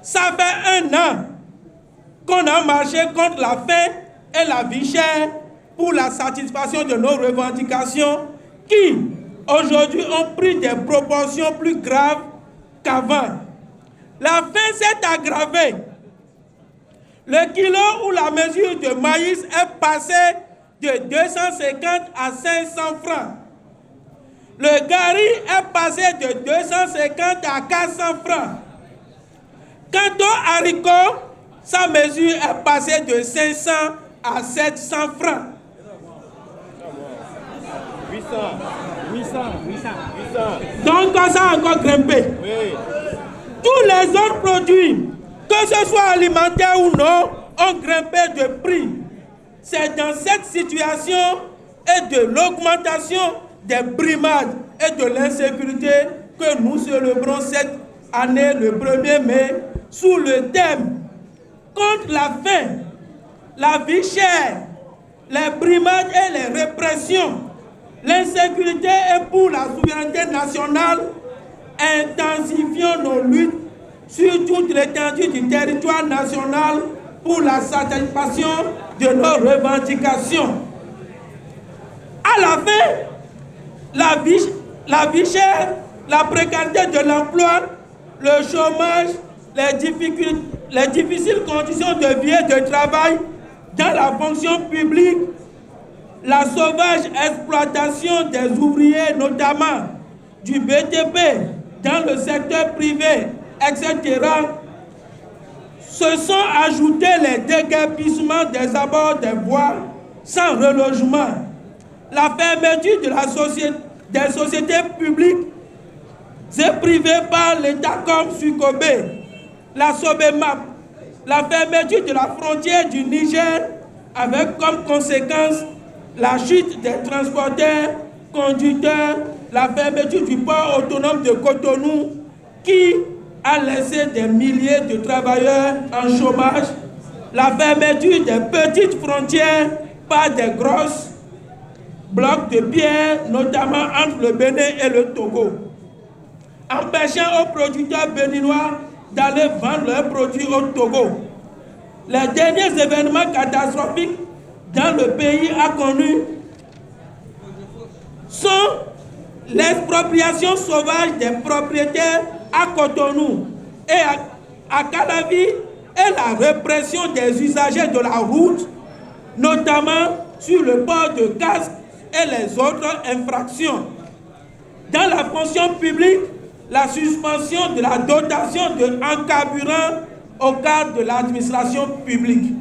Ça fait 1 an qu'on a marché contre la faim et la vie chère pour la satisfaction de nos revendications qui, aujourd'hui, ont pris des proportions plus graves qu'avant. La faim s'est aggravée. Le kilo ou la mesure de maïs est passé de 250 à 500 francs. Le gari est passé de 250 à 400 francs. Quant aux haricots, sa mesure est passée de 500 à 700 francs. 800. Donc, ça a encore grimpé. Oui. Tous les autres produits, que ce soit alimentaire ou non, ont grimpé de prix. C'est dans cette situation et de l'augmentation des brimades et de l'insécurité que nous célébrons cette année, le 1er mai, sous le thème contre la faim, la vie chère, les brimades et les répressions, l'insécurité et pour la souveraineté nationale. Intensifions nos luttes sur toute l'étendue du territoire national pour la satisfaction de nos revendications. À la fin, la vie chère, la précarité de l'emploi, le chômage, les difficiles conditions de vie et de travail dans la fonction publique, la sauvage exploitation des ouvriers, notamment du BTP, dans le secteur privé, etc., se sont ajoutés les déguerpissements des abords des voies sans relogement, la fermeture des sociétés publiques et privées par l'État comme Sucobé, la Sobemap, la fermeture de la frontière du Niger avec comme conséquence la chute des transporteurs, conducteurs, la fermeture du port autonome de Cotonou qui a laissé des milliers de travailleurs en chômage, la fermeture des petites frontières par des grosses blocs de pierre, notamment entre le Bénin et le Togo, empêchant aux producteurs béninois d'aller vendre leurs produits au Togo. Les derniers événements catastrophiques dans le pays a connu sont l'expropriation sauvage des propriétaires à Cotonou et à Calavi et la répression des usagers de la route, notamment sur le port de casque et les autres infractions. Dans la fonction publique, la suspension de la dotation en carburant au cadre de l'administration publique.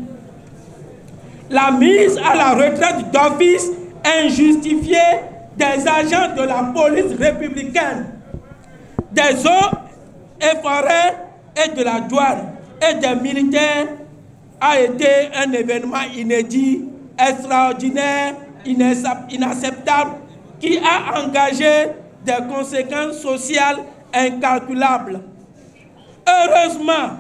La mise à la retraite d'office injustifiée des agents de la police républicaine, des eaux et forêts et de la douane et des militaires a été un événement inédit, extraordinaire, inacceptable, qui a engagé des conséquences sociales incalculables. Heureusement,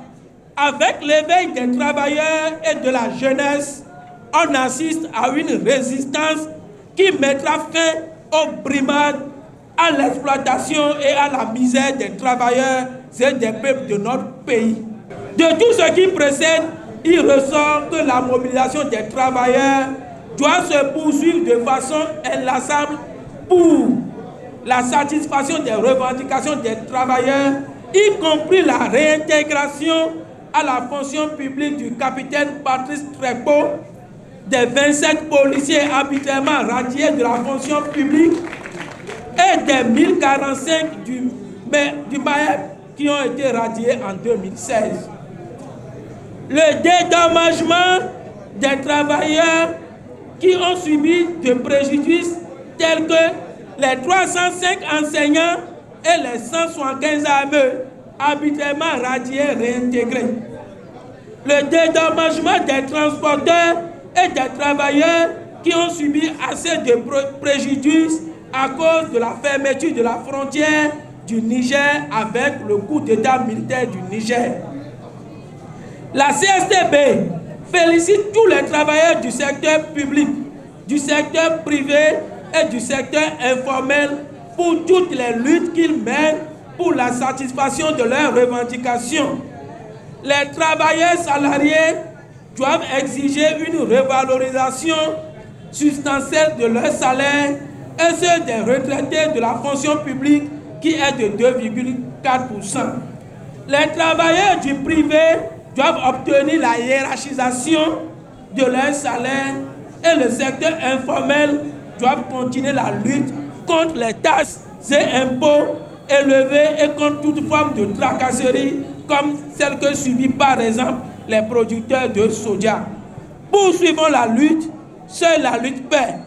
avec l'éveil des travailleurs et de la jeunesse, on assiste à une résistance qui mettra fin aux brimades, à l'exploitation et à la misère des travailleurs et des peuples de notre pays. De tout ce qui précède, il ressort que la mobilisation des travailleurs doit se poursuivre de façon inlassable pour la satisfaction des revendications des travailleurs, y compris la réintégration à la fonction publique du capitaine Patrice Trépeau, des 27 policiers arbitrairement radiés de la fonction publique et des 1045 du MAEP qui ont été radiés en 2016. Le dédommagement des travailleurs qui ont subi de préjudices tels que les 305 enseignants et les 175 AME arbitrairement radiés réintégrés. Le dédommagement des transporteurs et des travailleurs qui ont subi assez de préjudices à cause de la fermeture de la frontière du Niger avec le coup d'État militaire du Niger. La CSTB félicite tous les travailleurs du secteur public, du secteur privé et du secteur informel pour toutes les luttes qu'ils mènent pour la satisfaction de leurs revendications. Les travailleurs salariés doivent exiger une revalorisation substantielle de leur salaire et ceux des retraités de la fonction publique qui est de 2,4%. Les travailleurs du privé doivent obtenir la hiérarchisation de leur salaire et le secteur informel doit continuer la lutte contre les taxes et impôts élevés et contre toute forme de tracasserie comme celle que subissent par exemple les producteurs de soja. Poursuivons la lutte, seule la lutte paie.